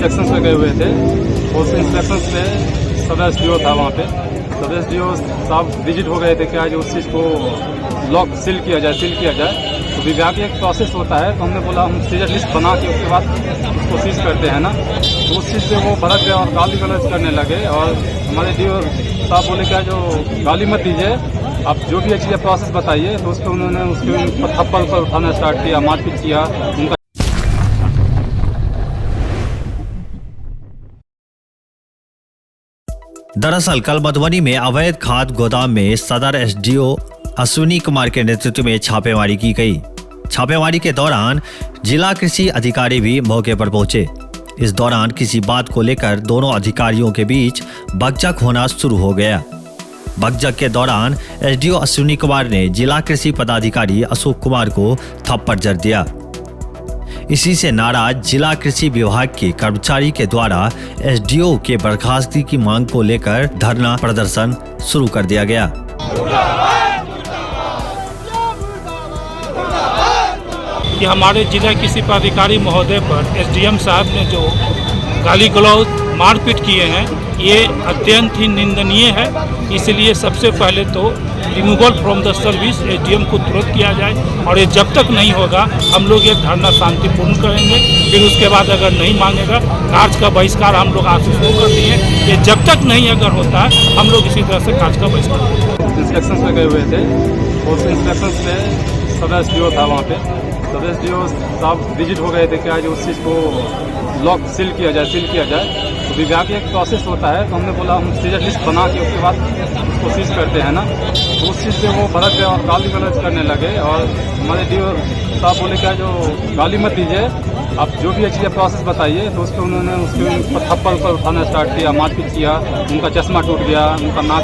Inspection पे गए हुए थे। उस इंस्पेक्शन पे सब SDO था वहाँ पे। सब SDO साहब विजिट हो गए थे कि आज उस चीज़ को लॉक सील किया जाए। तो विभाग एक प्रोसेस होता है, तो हमने बोला हम सीजर लिस्ट बना के उसके बाद उसको सीज करते हैं ना। तो उस चीज़ से वो भड़क गए और गाली गलौज करने लगे। और हमारे DO साहब बोले क्या जो गाली मत दीजिए, आप जो भी चीज़ें प्रोसेस बताइए। तो उसको उन्होंने उसके थप्पड़ पर उठाना स्टार्ट किया, मारपीट किया उनका। दरअसल कल मधुबनी में अवैध खाद गोदाम में सदर SDO अश्विनी कुमार के नेतृत्व में छापेमारी की गई। छापेमारी के दौरान जिला कृषि अधिकारी भी मौके पर पहुंचे। इस दौरान किसी बात को लेकर दोनों अधिकारियों के बीच बकझक होना शुरू हो गया। बकझक के दौरान SDO अश्विनी कुमार ने जिला कृषि पदाधिकारी अशोक कुमार को थप्पड़ जड़ दिया। इसी से नाराज जिला कृषि विभाग के कर्मचारी के द्वारा SDO के बर्खास्तगी की मांग को लेकर धरना प्रदर्शन शुरू कर दिया गया। कि हमारे जिला कृषि पदाधिकारी महोदय पर SDM साहब ने जो गाली गलौज मारपीट किए हैं, ये अत्यंत ही निंदनीय है। इसलिए सबसे पहले तो removal from the service SDM को तुरंत किया जाए, और ये जब तक नहीं होगा हम लोग ये धरना शांतिपूर्ण करेंगे। फिर उसके बाद अगर नहीं मांगेगा कार्य का बहिष्कार हम लोग आज से शुरू कर दिए। ये जब तक नहीं अगर होता है हम लोग इसी तरह से कार्य का बहिष्कार। इंस्पेक्शन पे गए हुए थे। उस इंस्पेक्शन पे सब SDO था वहाँ पे। सब SDO साहब विजिट हो गए थे कि आज उस चीज़ को लॉक सील किया जाए। तो विभाग एक प्रोसेस होता है, तो हमने बोला हम सीजर लिस्ट बना के उसके बाद उसको सीज करते हैं ना। तो उस चीज़ से वो भड़क गए और गाली गलौज करने लगे। और हमारे DO साहब बोले क्या जो गाली मत दीजिए, आप जो भी चीज़ें प्रोसेस बताइए। तो उसको उन्होंने उसके थप्पड़ पर उठाना स्टार्ट किया, मारपीट किया, उनका चश्मा टूट गया, उनका नाक